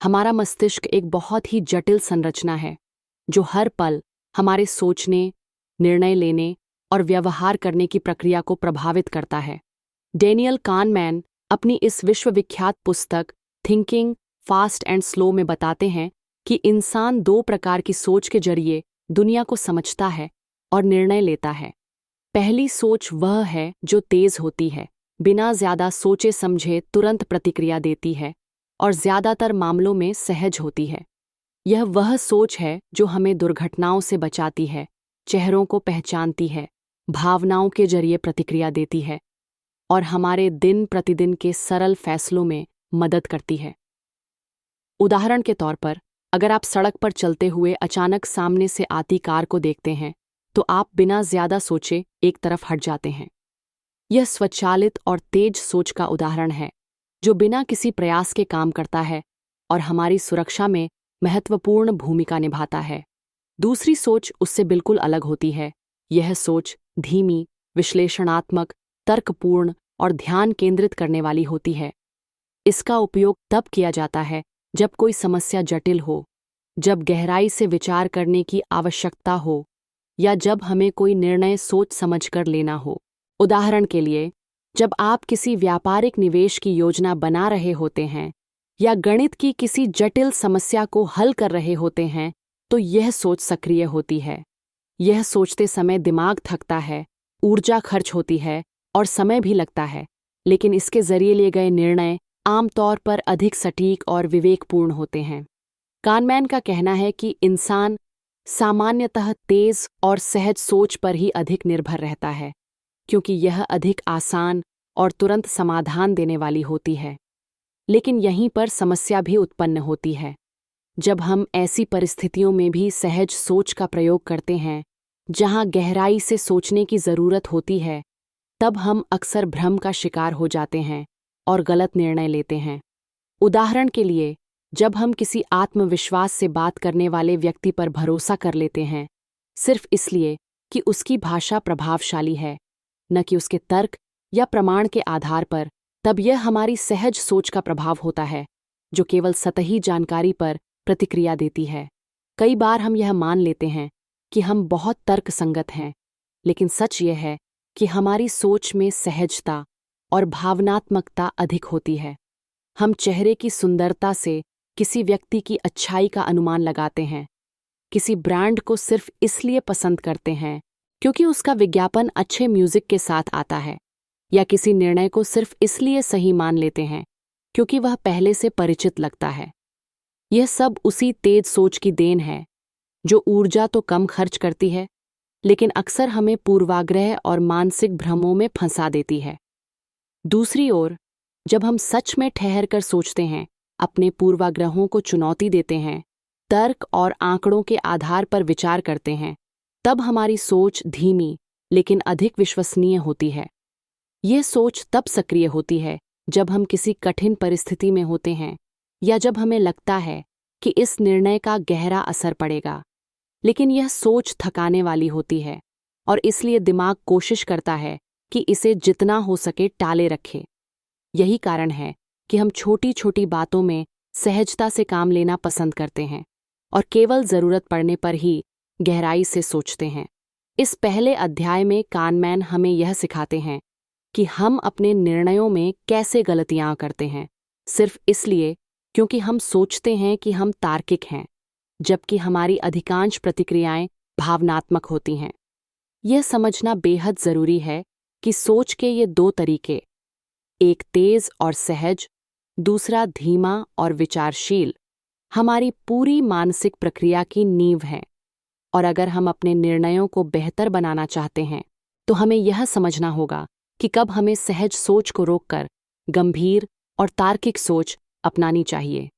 हमारा मस्तिष्क एक बहुत ही जटिल संरचना है जो हर पल हमारे सोचने, निर्णय लेने और व्यवहार करने की प्रक्रिया को प्रभावित करता है। डेनियल कानमैन अपनी इस विश्वविख्यात पुस्तक थिंकिंग फास्ट एंड स्लो में बताते हैं कि इंसान दो प्रकार की सोच के जरिए दुनिया को समझता है और निर्णय लेता है। पहली सोच वह है जो तेज होती है, बिना ज्यादा सोचे समझे तुरंत प्रतिक्रिया देती है और ज्यादातर मामलों में सहज होती है। यह वह सोच है जो हमें दुर्घटनाओं से बचाती है, चेहरों को पहचानती है, भावनाओं के जरिए प्रतिक्रिया देती है और हमारे दिन प्रतिदिन के सरल फैसलों में मदद करती है। उदाहरण के तौर पर, अगर आप सड़क पर चलते हुए अचानक सामने से आती कार को देखते हैं तो आप बिना ज्यादा सोचे एक तरफ हट जाते हैं। यह स्वचालित और तेज सोच का उदाहरण है जो बिना किसी प्रयास के काम करता है और हमारी सुरक्षा में महत्वपूर्ण भूमिका निभाता है। दूसरी सोच उससे बिल्कुल अलग होती है। यह सोच धीमी, विश्लेषणात्मक, तर्कपूर्ण और ध्यान केंद्रित करने वाली होती है। इसका उपयोग तब किया जाता है जब कोई समस्या जटिल हो, जब गहराई से विचार करने की आवश्यकता हो या जब हमें कोई निर्णय सोच समझकर लेना हो। उदाहरण के लिए, जब आप किसी व्यापारिक निवेश की योजना बना रहे होते हैं या गणित की किसी जटिल समस्या को हल कर रहे होते हैं तो यह सोच सक्रिय होती है। यह सोचते समय दिमाग थकता है, ऊर्जा खर्च होती है और समय भी लगता है, लेकिन इसके जरिए लिए गए निर्णय आमतौर पर अधिक सटीक और विवेकपूर्ण होते हैं। कानमैन का कहना है कि इंसान सामान्यतः तेज और सहज सोच पर ही अधिक निर्भर रहता है, क्योंकि यह अधिक आसान और तुरंत समाधान देने वाली होती है। लेकिन यहीं पर समस्या भी उत्पन्न होती है। जब हम ऐसी परिस्थितियों में भी सहज सोच का प्रयोग करते हैं जहां गहराई से सोचने की जरूरत होती है, तब हम अक्सर भ्रम का शिकार हो जाते हैं और गलत निर्णय लेते हैं। उदाहरण के लिए, जब हम किसी आत्मविश्वास से बात करने वाले व्यक्ति पर भरोसा कर लेते हैं सिर्फ इसलिए कि उसकी भाषा प्रभावशाली है, न कि उसके तर्क या प्रमाण के आधार पर, तब यह हमारी सहज सोच का प्रभाव होता है जो केवल सतही जानकारी पर प्रतिक्रिया देती है। कई बार हम यह मान लेते हैं कि हम बहुत तर्कसंगत हैं, लेकिन सच यह है कि हमारी सोच में सहजता और भावनात्मकता अधिक होती है। हम चेहरे की सुंदरता से किसी व्यक्ति की अच्छाई का अनुमान लगाते हैं, किसी ब्रांड को सिर्फ इसलिए पसंद करते हैं क्योंकि उसका विज्ञापन अच्छे म्यूजिक के साथ आता है, या किसी निर्णय को सिर्फ इसलिए सही मान लेते हैं क्योंकि वह पहले से परिचित लगता है। यह सब उसी तेज सोच की देन है जो ऊर्जा तो कम खर्च करती है, लेकिन अक्सर हमें पूर्वाग्रह और मानसिक भ्रमों में फंसा देती है। दूसरी ओर, जब हम सच में ठहर कर सोचते हैं, अपने पूर्वाग्रहों को चुनौती देते हैं, तर्क और आंकड़ों के आधार पर विचार करते हैं, तब हमारी सोच धीमी लेकिन अधिक विश्वसनीय होती है। ये सोच तब सक्रिय होती है जब हम किसी कठिन परिस्थिति में होते हैं या जब हमें लगता है कि इस निर्णय का गहरा असर पड़ेगा, लेकिन यह सोच थकाने वाली होती है और इसलिए दिमाग कोशिश करता है कि इसे जितना हो सके टाले रखे। यही कारण है कि हम छोटी छोटी बातों में सहजता से काम लेना पसंद करते हैं और केवल जरूरत पड़ने पर ही गहराई से सोचते हैं। इस पहले अध्याय में कानमैन हमें यह सिखाते हैं कि हम अपने निर्णयों में कैसे गलतियां करते हैं, सिर्फ इसलिए क्योंकि हम सोचते हैं कि हम तार्किक हैं, जबकि हमारी अधिकांश प्रतिक्रियाएं भावनात्मक होती हैं। यह समझना बेहद जरूरी है कि सोच के ये दो तरीके, एक तेज और सहज, दूसरा धीमा और विचारशील, हमारी पूरी मानसिक प्रक्रिया की नींव हैं। और अगर हम अपने निर्णयों को बेहतर बनाना चाहते हैं तो हमें यह समझना होगा कि कब हमें सहज सोच को रोककर गंभीर और तार्किक सोच अपनानी चाहिए।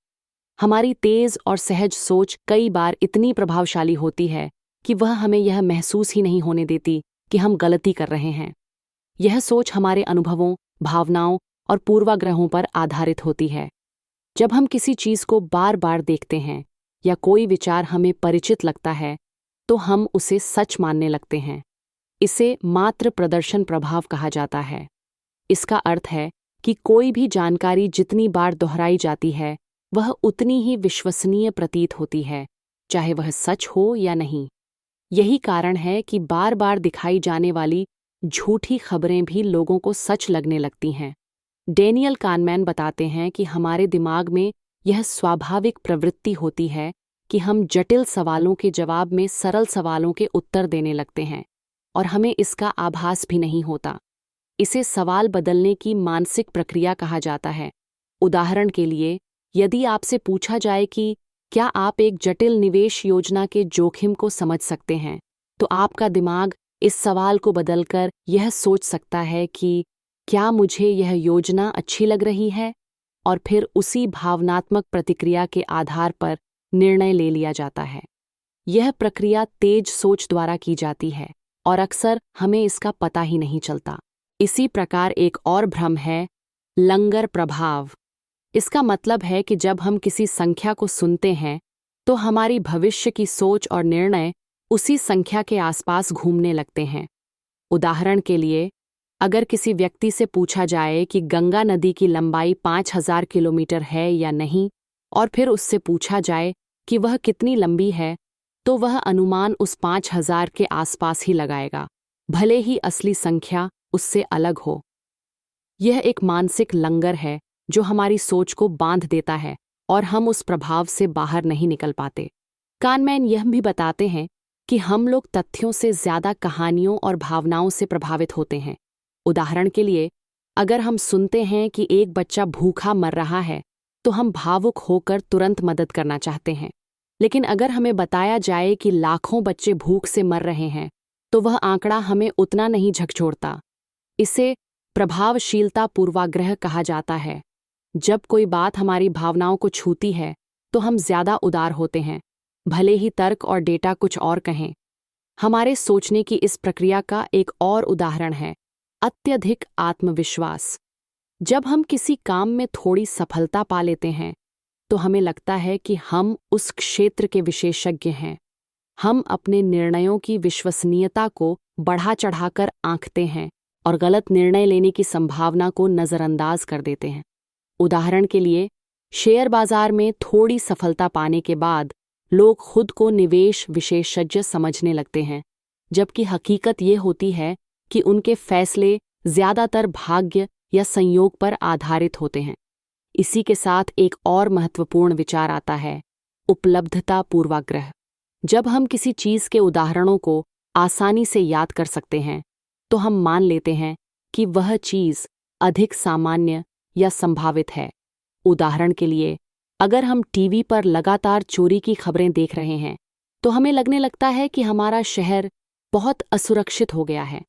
हमारी तेज और सहज सोच कई बार इतनी प्रभावशाली होती है कि वह हमें यह महसूस ही नहीं होने देती कि हम गलती कर रहे हैं। यह सोच हमारे अनुभवों, भावनाओं और पूर्वाग्रहों पर आधारित होती है। जब हम किसी चीज को बार बार देखते हैं या कोई विचार हमें परिचित लगता है तो हम उसे सच मानने लगते हैं। इसे मात्र प्रदर्शन प्रभाव कहा जाता है। इसका अर्थ है कि कोई भी जानकारी जितनी बार दोहराई जाती है वह उतनी ही विश्वसनीय प्रतीत होती है, चाहे वह सच हो या नहीं। यही कारण है कि बार बार दिखाई जाने वाली झूठी खबरें भी लोगों को सच लगने लगती हैं। डेनियल कानमैन बताते हैं कि हमारे दिमाग में यह स्वाभाविक प्रवृत्ति होती है कि हम जटिल सवालों के जवाब में सरल सवालों के उत्तर देने लगते हैं, और हमें इसका आभास भी नहीं होता। इसे सवाल बदलने की मानसिक प्रक्रिया कहा जाता है। उदाहरण के लिए, यदि आपसे पूछा जाए कि क्या आप एक जटिल निवेश योजना के जोखिम को समझ सकते हैं, तो आपका दिमाग इस सवाल को बदलकर यह सोच सकता है कि क्या मुझे यह योजना अच्छी लग रही है, और फिर उसी भावनात्मक प्रतिक्रिया के आधार पर निर्णय ले लिया जाता है। यह प्रक्रिया तेज सोच द्वारा की जाती है और अक्सर हमें इसका पता ही नहीं चलता। इसी प्रकार एक और भ्रम है लंगर प्रभाव। इसका मतलब है कि जब हम किसी संख्या को सुनते हैं तो हमारी भविष्य की सोच और निर्णय उसी संख्या के आसपास घूमने लगते हैं। उदाहरण के लिए, अगर किसी व्यक्ति से पूछा जाए कि गंगा नदी की लंबाई 5000 किलोमीटर है या नहीं, और फिर उससे पूछा जाए कि वह कितनी लंबी है, तो वह अनुमान उस 5000 के आसपास ही लगाएगा, भले ही असली संख्या उससे अलग हो। यह एक मानसिक लंगर है जो हमारी सोच को बांध देता है और हम उस प्रभाव से बाहर नहीं निकल पाते। कानमैन यह भी बताते हैं कि हम लोग तथ्यों से ज्यादा कहानियों और भावनाओं से प्रभावित होते हैं। उदाहरण के लिए, अगर हम सुनते हैं कि एक बच्चा भूखा मर रहा है, तो हम भावुक होकर तुरंत मदद करना चाहते हैं। लेकिन अगर हमें बताया जाए कि लाखों बच्चे भूख से मर रहे हैं, तो वह आंकड़ा हमें उतना नहीं झकझोरता। इसे प्रभावशीलता पूर्वाग्रह कहा जाता है। जब कोई बात हमारी भावनाओं को छूती है, तो हम ज्यादा उदार होते हैं, भले ही तर्क और डेटा कुछ और कहें। हमारे सोचने की इस प्रक्रिया का एक और उदाहरण है अत्यधिक आत्मविश्वास। जब हम किसी काम में थोड़ी सफलता पा लेते हैं, तो हमें लगता है कि हम उस क्षेत्र के विशेषज्ञ हैं। हम अपने निर्णयों की विश्वसनीयता को बढ़ा चढ़ाकर आंकते हैं और गलत निर्णय लेने की संभावना को नज़रअंदाज कर देते हैं। उदाहरण के लिए, शेयर बाजार में थोड़ी सफलता पाने के बाद लोग खुद को निवेश विशेषज्ञ समझने लगते हैं, जबकि हकीकत ये होती है कि उनके फैसले ज्यादातर भाग्य या संयोग पर आधारित होते हैं। इसी के साथ एक और महत्वपूर्ण विचार आता है उपलब्धता पूर्वाग्रह। जब हम किसी चीज के उदाहरणों को आसानी से याद कर सकते हैं, तो हम मान लेते हैं कि वह चीज अधिक सामान्य या संभावित है। उदाहरण के लिए, अगर हम टीवी पर लगातार चोरी की खबरें देख रहे हैं, तो हमें लगने लगता है कि हमारा शहर बहुत असुरक्षित हो गया है,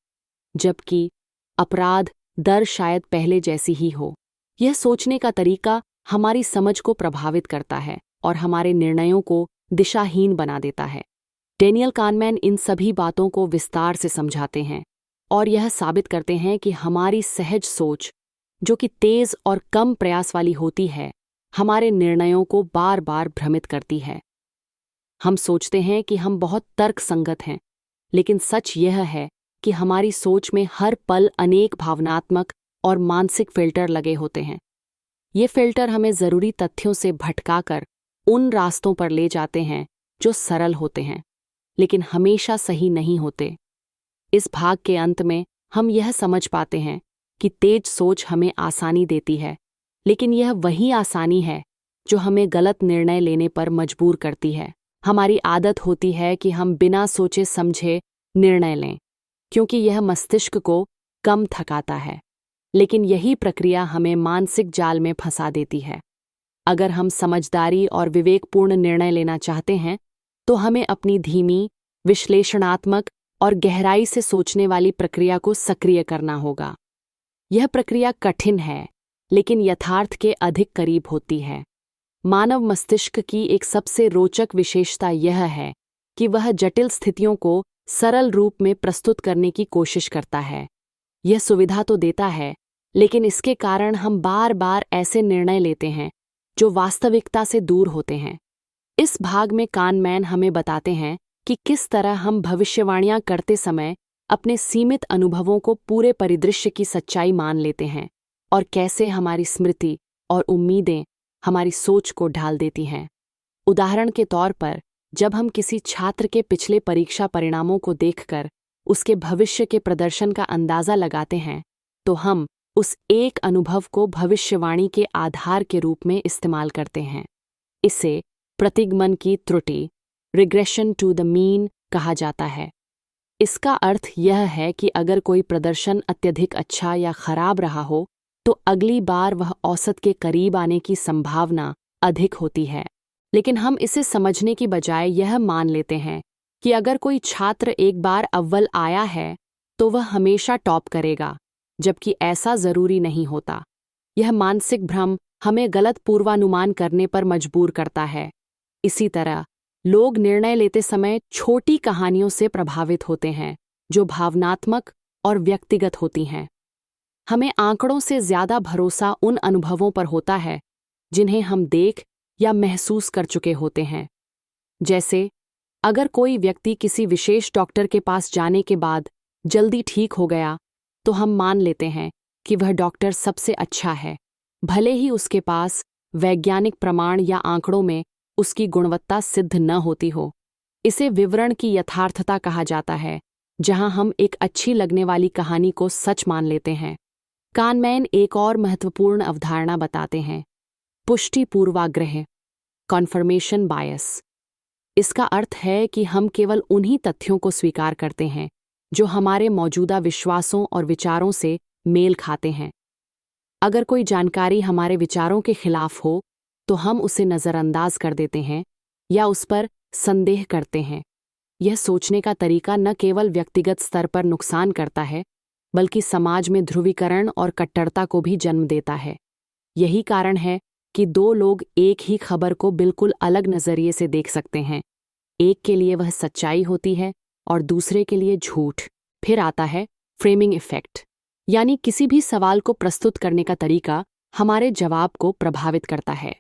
जबकि अपराध दर शायद पहले जैसी ही हो। यह सोचने का तरीका हमारी समझ को प्रभावित करता है और हमारे निर्णयों को दिशाहीन बना देता है। डेनियल कानमैन इन सभी बातों को विस्तार से समझाते हैं और यह साबित करते हैं कि हमारी सहज सोच, जो कि तेज और कम प्रयास वाली होती है, हमारे निर्णयों को बार बार भ्रमित करती है। हम सोचते हैं कि हम बहुत तर्कसंगत हैं, लेकिन सच यह है कि हमारी सोच में हर पल अनेक भावनात्मक और मानसिक फिल्टर लगे होते हैं। ये फिल्टर हमें जरूरी तथ्यों से भटकाकर उन रास्तों पर ले जाते हैं जो सरल होते हैं, लेकिन हमेशा सही नहीं होते। इस भाग के अंत में हम यह समझ पाते हैं कि तेज सोच हमें आसानी देती है, लेकिन यह वही आसानी है जो हमें गलत निर्णय लेने पर मजबूर करती है। हमारी आदत होती है कि हम बिना सोचे समझे निर्णय लें, क्योंकि यह मस्तिष्क को कम थकाता है, लेकिन यही प्रक्रिया हमें मानसिक जाल में फंसा देती है। अगर हम समझदारी और विवेकपूर्ण निर्णय लेना चाहते हैं, तो हमें अपनी धीमी, विश्लेषणात्मक और गहराई से सोचने वाली प्रक्रिया को सक्रिय करना होगा। यह प्रक्रिया कठिन है, लेकिन यथार्थ के अधिक करीब होती है। मानव मस्तिष्क की एक सबसे रोचक विशेषता यह है कि वह जटिल स्थितियों को सरल रूप में प्रस्तुत करने की कोशिश करता है। यह सुविधा तो देता है, लेकिन इसके कारण हम बार बार ऐसे निर्णय लेते हैं जो वास्तविकता से दूर होते हैं। इस भाग में कानमैन हमें बताते हैं कि किस तरह हम भविष्यवाणियां करते समय अपने सीमित अनुभवों को पूरे परिदृश्य की सच्चाई मान लेते हैं, और कैसे हमारी स्मृति और उम्मीदें हमारी सोच को ढाल देती हैं। उदाहरण के तौर पर, जब हम किसी छात्र के पिछले परीक्षा परिणामों को देखकर उसके भविष्य के प्रदर्शन का अंदाज़ा लगाते हैं, तो हम उस एक अनुभव को भविष्यवाणी के आधार के रूप में इस्तेमाल करते हैं। इसे प्रतिगमन की त्रुटि, रिग्रेशन टू द मीन, कहा जाता है। इसका अर्थ यह है कि अगर कोई प्रदर्शन अत्यधिक अच्छा या खराब रहा हो, तो अगली बार वह औसत के करीब आने की संभावना अधिक होती है। लेकिन हम इसे समझने की बजाय यह मान लेते हैं कि अगर कोई छात्र एक बार अव्वल आया है तो वह हमेशा टॉप करेगा, जबकि ऐसा ज़रूरी नहीं होता। यह मानसिक भ्रम हमें गलत पूर्वानुमान करने पर मजबूर करता है। इसी तरह लोग निर्णय लेते समय छोटी कहानियों से प्रभावित होते हैं, जो भावनात्मक और व्यक्तिगत होती हैं। हमें आंकड़ों से ज़्यादा भरोसा उन अनुभवों पर होता है जिन्हें हम देख या महसूस कर चुके होते हैं। जैसे, अगर कोई व्यक्ति किसी विशेष डॉक्टर के पास जाने के बाद जल्दी ठीक हो गया, तो हम मान लेते हैं कि वह डॉक्टर सबसे अच्छा है, भले ही उसके पास वैज्ञानिक प्रमाण या आंकड़ों में उसकी गुणवत्ता सिद्ध न होती हो। इसे विवरण की यथार्थता कहा जाता है, जहां हम एक अच्छी लगने वाली कहानी को सच मान लेते हैं। कानमैन एक और महत्वपूर्ण अवधारणा बताते हैं, पुष्टि पूर्वाग्रह, कॉन्फर्मेशन बायस। इसका अर्थ है कि हम केवल उन्हीं तथ्यों को स्वीकार करते हैं जो हमारे मौजूदा विश्वासों और विचारों से मेल खाते हैं। अगर कोई जानकारी हमारे विचारों के खिलाफ हो, तो हम उसे नज़रअंदाज कर देते हैं या उस पर संदेह करते हैं। यह सोचने का तरीका न केवल व्यक्तिगत स्तर पर नुकसान करता है, बल्कि समाज में ध्रुवीकरण और कट्टरता को भी जन्म देता है। यही कारण है कि दो लोग एक ही खबर को बिल्कुल अलग नज़रिए से देख सकते हैं। एक के लिए वह सच्चाई होती है और दूसरे के लिए झूठ। फिर आता है फ्रेमिंग इफेक्ट, यानी किसी भी सवाल को प्रस्तुत करने का तरीका हमारे जवाब को प्रभावित करता है।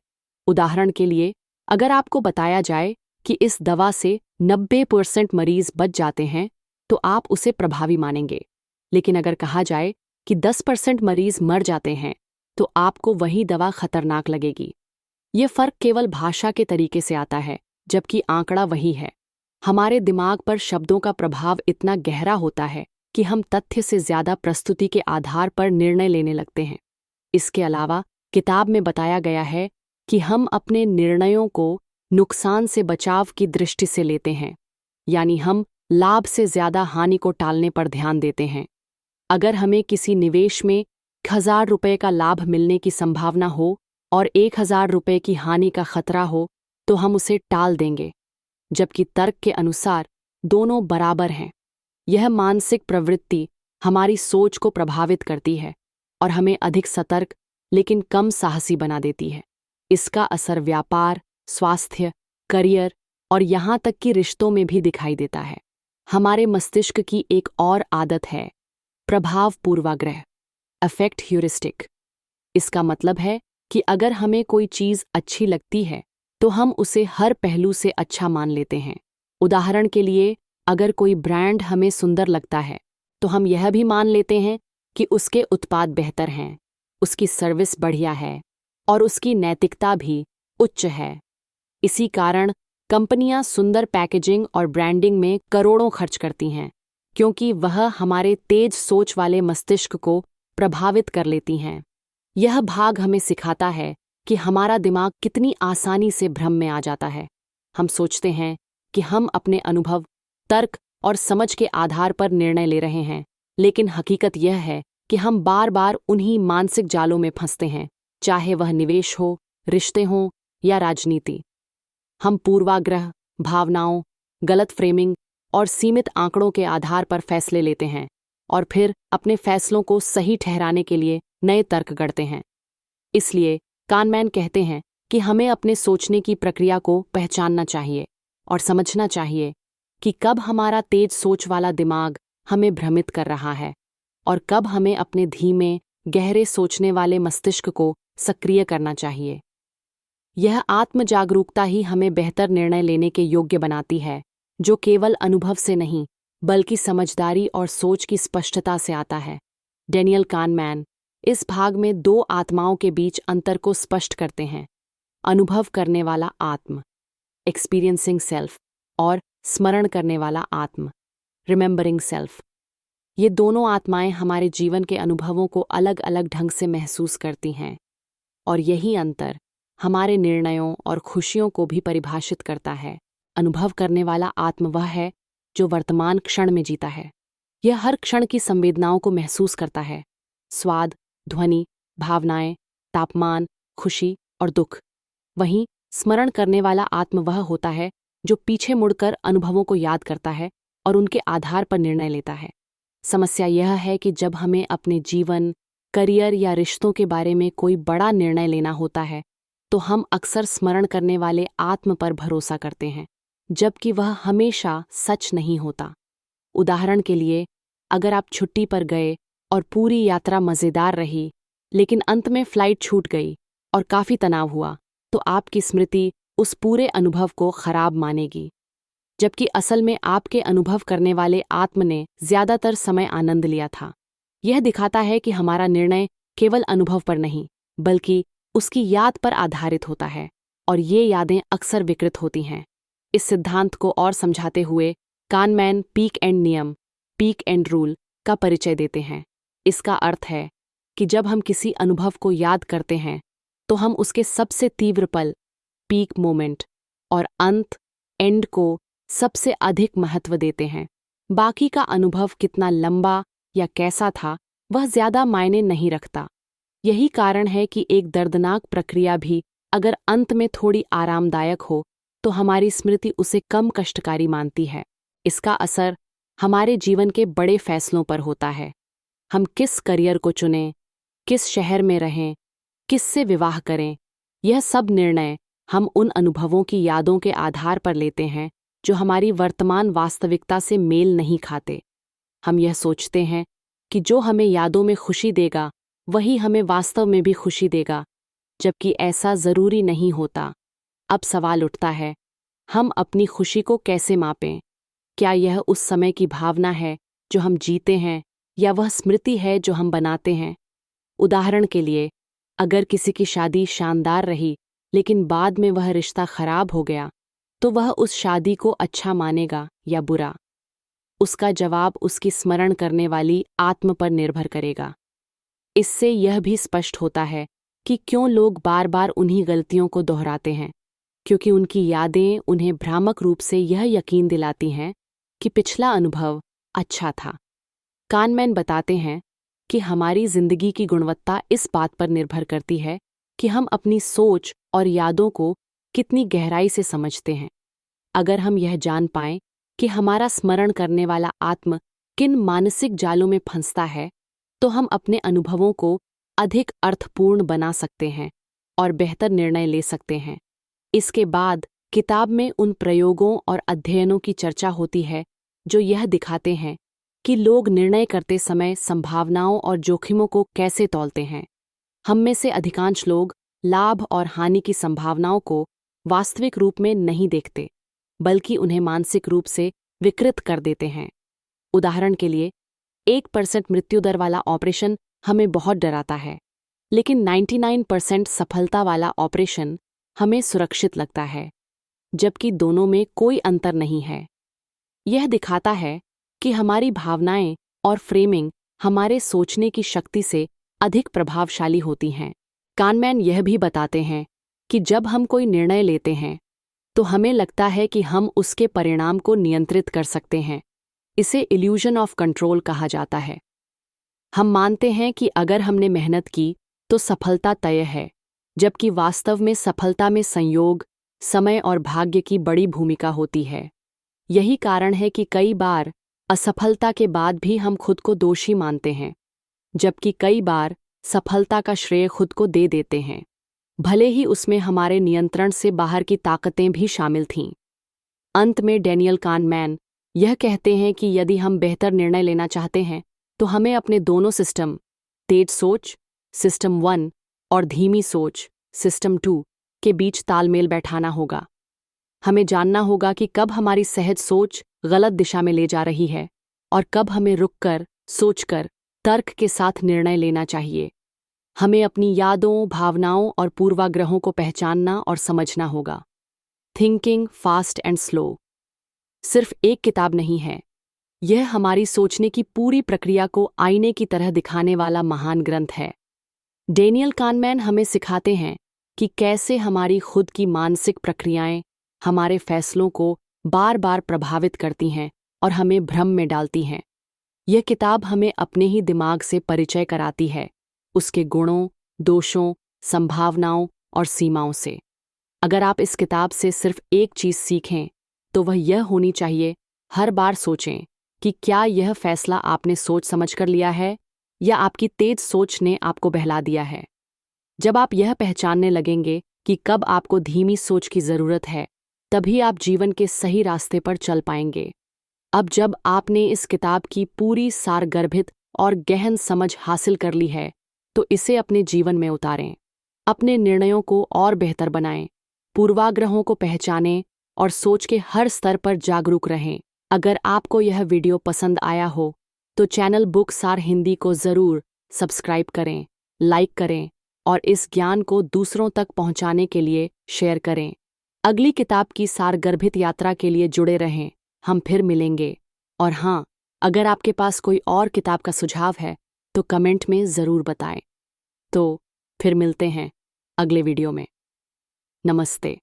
उदाहरण के लिए, अगर आपको बताया जाए कि इस दवा से 90% मरीज बच जाते हैं, तो आप उसे प्रभावी मानेंगे। लेकिन अगर कहा जाए कि 10% मरीज मर जाते हैं, तो आपको वही दवा खतरनाक लगेगी। ये फर्क केवल भाषा के तरीके से आता है, जबकि आंकड़ा वही है। हमारे दिमाग पर शब्दों का प्रभाव इतना गहरा होता है कि हम तथ्य से ज़्यादा प्रस्तुति के आधार पर निर्णय लेने लगते हैं। इसके अलावा किताब में बताया गया है कि हम अपने निर्णयों को नुकसान से बचाव की दृष्टि से लेते हैं, यानी हम लाभ से ज़्यादा हानि को टालने पर ध्यान देते हैं। अगर हमें किसी निवेश में 1,000 रुपये का लाभ मिलने की संभावना हो और 1,000 रुपये की हानि का खतरा हो, तो हम उसे टाल देंगे, जबकि तर्क के अनुसार दोनों बराबर हैं। यह मानसिक प्रवृत्ति हमारी सोच को प्रभावित करती है और हमें अधिक सतर्क लेकिन कम साहसी बना देती है। इसका असर व्यापार, स्वास्थ्य, करियर और यहाँ तक कि रिश्तों में भी दिखाई देता है। हमारे मस्तिष्क की एक और आदत है प्रभाव पूर्वाग्रह, अफेक्ट ह्यूरिस्टिक। इसका मतलब है कि अगर हमें कोई चीज़ अच्छी लगती है, तो हम उसे हर पहलू से अच्छा मान लेते हैं। उदाहरण के लिए, अगर कोई ब्रांड हमें सुंदर लगता है, तो हम यह भी मान लेते हैं कि उसके उत्पाद बेहतर हैं, उसकी सर्विस बढ़िया है और उसकी नैतिकता भी उच्च है। इसी कारण कंपनियां सुंदर पैकेजिंग और ब्रांडिंग में करोड़ों खर्च करती हैं, क्योंकि वह हमारे तेज सोच वाले मस्तिष्क को प्रभावित कर लेती हैं। यह भाग हमें सिखाता है कि हमारा दिमाग कितनी आसानी से भ्रम में आ जाता है। हम सोचते हैं कि हम अपने अनुभव, तर्क और समझ के आधार पर निर्णय ले रहे हैं, लेकिन हकीकत यह है कि हम बार बार उन्हीं मानसिक जालों में फंसते हैं, चाहे वह निवेश हो, रिश्ते हों या राजनीति। हम पूर्वाग्रह, भावनाओं, गलत फ्रेमिंग और सीमित आंकड़ों के आधार पर फैसले लेते हैं और फिर अपने फैसलों को सही ठहराने के लिए नए तर्क गढ़ते हैं। इसलिए कानमैन कहते हैं कि हमें अपने सोचने की प्रक्रिया को पहचानना चाहिए और समझना चाहिए कि कब हमारा तेज सोच वाला दिमाग हमें भ्रमित कर रहा है और कब हमें अपने धीमे, गहरे सोचने वाले मस्तिष्क को सक्रिय करना चाहिए। यह आत्म जागरूकता ही हमें बेहतर निर्णय लेने के योग्य बनाती है, जो केवल अनुभव से नहीं, बल्कि समझदारी और सोच की स्पष्टता से आता है। डेनियल कानमैन इस भाग में दो आत्माओं के बीच अंतर को स्पष्ट करते हैं। अनुभव करने वाला आत्म, एक्सपीरियंसिंग सेल्फ, और स्मरण करने वाला आत्म, रिमेंबरिंग सेल्फ। ये दोनों आत्माएं हमारे जीवन के अनुभवों को अलग अलग ढंग से महसूस करती हैं, और यही अंतर हमारे निर्णयों और खुशियों को भी परिभाषित करता है। अनुभव करने वाला आत्म वह है जो वर्तमान क्षण में जीता है। यह हर क्षण की संवेदनाओं को महसूस करता है, स्वाद, ध्वनि, भावनाएं, तापमान, खुशी और दुख। वहीं स्मरण करने वाला आत्म वह होता है जो पीछे मुड़कर अनुभवों को याद करता है और उनके आधार पर निर्णय लेता है। समस्या यह है कि जब हमें अपने जीवन, करियर या रिश्तों के बारे में कोई बड़ा निर्णय लेना होता है, तो हम अक्सर स्मरण करने वाले आत्म पर भरोसा करते हैं, जबकि वह हमेशा सच नहीं होता। उदाहरण के लिए, अगर आप छुट्टी पर गए और पूरी यात्रा मज़ेदार रही, लेकिन अंत में फ्लाइट छूट गई और काफ़ी तनाव हुआ, तो आपकी स्मृति उस पूरे अनुभव को खराब मानेगी, जबकि असल में आपके अनुभव करने वाले आत्म ने ज़्यादातर समय आनंद लिया था। यह दिखाता है कि हमारा निर्णय केवल अनुभव पर नहीं, बल्कि उसकी याद पर आधारित होता है, और ये यादें अक्सर विकृत होती हैं। इस सिद्धांत को और समझाते हुए कानमैन पीक एंड नियम, पीक एंड रूल का परिचय देते हैं। इसका अर्थ है कि जब हम किसी अनुभव को याद करते हैं, तो हम उसके सबसे तीव्र पल, पीक मोमेंट, और अंत, एंड को सबसे अधिक महत्व देते हैं। बाकी का अनुभव कितना लंबा या कैसा था, वह ज़्यादा मायने नहीं रखता। यही कारण है कि एक दर्दनाक प्रक्रिया भी अगर अंत में थोड़ी आरामदायक हो, तो हमारी स्मृति उसे कम कष्टकारी मानती है। इसका असर हमारे जीवन के बड़े फैसलों पर होता है। हम किस करियर को चुनें, किस शहर में रहें, किससे विवाह करें, यह सब निर्णय हम उन अनुभवों की यादों के आधार पर लेते हैं जो हमारी वर्तमान वास्तविकता से मेल नहीं खाते। हम यह सोचते हैं कि जो हमें यादों में खुशी देगा, वही हमें वास्तव में भी खुशी देगा, जबकि ऐसा ज़रूरी नहीं होता। अब सवाल उठता है, हम अपनी खुशी को कैसे मापें? क्या यह उस समय की भावना है जो हम जीते हैं, या वह स्मृति है जो हम बनाते हैं? उदाहरण के लिए, अगर किसी की शादी शानदार रही, लेकिन बाद में वह रिश्ता खराब हो गया, तो वह उस शादी को अच्छा मानेगा या बुरा? उसका जवाब उसकी स्मरण करने वाली आत्म पर निर्भर करेगा। इससे यह भी स्पष्ट होता है कि क्यों लोग बार बार उन्हीं गलतियों को दोहराते हैं, क्योंकि उनकी यादें उन्हें भ्रामक रूप से यह यकीन दिलाती हैं कि पिछला अनुभव अच्छा था। कानमैन बताते हैं कि हमारी जिंदगी की गुणवत्ता इस बात पर निर्भर करती है कि हम अपनी सोच और यादों को कितनी गहराई से समझते हैं। अगर हम यह जान पाएं कि हमारा स्मरण करने वाला आत्म किन मानसिक जालों में फंसता है, तो हम अपने अनुभवों को अधिक अर्थपूर्ण बना सकते हैं और बेहतर निर्णय ले सकते हैं। इसके बाद किताब में उन प्रयोगों और अध्ययनों की चर्चा होती है जो यह दिखाते हैं कि लोग निर्णय करते समय संभावनाओं और जोखिमों को कैसे तौलते हैं। हम में से अधिकांश लोग लाभ और हानि की संभावनाओं को वास्तविक रूप में नहीं देखते, बल्कि उन्हें मानसिक रूप से विकृत कर देते हैं। उदाहरण के लिए, 1% मृत्यु दर वाला ऑपरेशन हमें बहुत डराता है, लेकिन 99% सफलता वाला ऑपरेशन हमें सुरक्षित लगता है, जबकि दोनों में कोई अंतर नहीं है। यह दिखाता है कि हमारी भावनाएं और फ्रेमिंग हमारे सोचने की शक्ति से अधिक प्रभावशाली होती हैं। कानमैन यह भी बताते हैं कि जब हम कोई निर्णय लेते हैं, तो हमें लगता है कि हम उसके परिणाम को नियंत्रित कर सकते हैं। इसे इल्यूजन ऑफ कंट्रोल कहा जाता है। हम मानते हैं कि अगर हमने मेहनत की तो सफलता तय है, जबकि वास्तव में सफलता में संयोग, समय और भाग्य की बड़ी भूमिका होती है। यही कारण है कि कई बार असफलता के बाद भी हम खुद को दोषी मानते हैं, जबकि कई बार सफलता का श्रेय खुद को दे देते हैं, भले ही उसमें हमारे नियंत्रण से बाहर की ताकतें भी शामिल थीं। अंत में डैनियल कानमैन यह कहते हैं कि यदि हम बेहतर निर्णय लेना चाहते हैं, तो हमें अपने दोनों सिस्टम, तेज सोच सिस्टम 1 और धीमी सोच सिस्टम 2 के बीच तालमेल बैठाना होगा। हमें जानना होगा कि कब हमारी सहज सोच गलत दिशा में ले जा रही है और कब हमें रुककर, सोचकर, तर्क के साथ निर्णय लेना चाहिए। हमें अपनी यादों, भावनाओं और पूर्वाग्रहों को पहचानना और समझना होगा। थिंकिंग फास्ट एंड स्लो सिर्फ एक किताब नहीं है, यह हमारी सोचने की पूरी प्रक्रिया को आईने की तरह दिखाने वाला महान ग्रंथ है। डेनियल कानमैन हमें सिखाते हैं कि कैसे हमारी खुद की मानसिक प्रक्रियाएं हमारे फैसलों को बार बार प्रभावित करती हैं और हमें भ्रम में डालती हैं। यह किताब हमें अपने ही दिमाग से परिचय कराती है, उसके गुणों, दोषों, संभावनाओं और सीमाओं से। अगर आप इस किताब से सिर्फ एक चीज़ सीखें तो वह यह होनी चाहिए, हर बार सोचें कि क्या यह फैसला आपने सोच समझकर लिया है या आपकी तेज सोच ने आपको बहला दिया है। जब आप यह पहचानने लगेंगे कि कब आपको धीमी सोच की ज़रूरत है, तभी आप जीवन के सही रास्ते पर चल पाएंगे। अब जब आपने इस किताब की पूरी सारगर्भित और गहन समझ हासिल कर ली है, तो इसे अपने जीवन में उतारें। अपने निर्णयों को और बेहतर बनाएं, पूर्वाग्रहों को पहचानें और सोच के हर स्तर पर जागरूक रहें। अगर आपको यह वीडियो पसंद आया हो तो चैनल बुकसार हिंदी को ज़रूर सब्सक्राइब करें, लाइक करें और इस ज्ञान को दूसरों तक पहुंचाने के लिए शेयर करें। अगली किताब की सारगर्भित यात्रा के लिए जुड़े रहें। हम फिर मिलेंगे। और हाँ, अगर आपके पास कोई और किताब का सुझाव है तो कमेंट में ज़रूर बताएं। तो फिर मिलते हैं अगले वीडियो में। नमस्ते।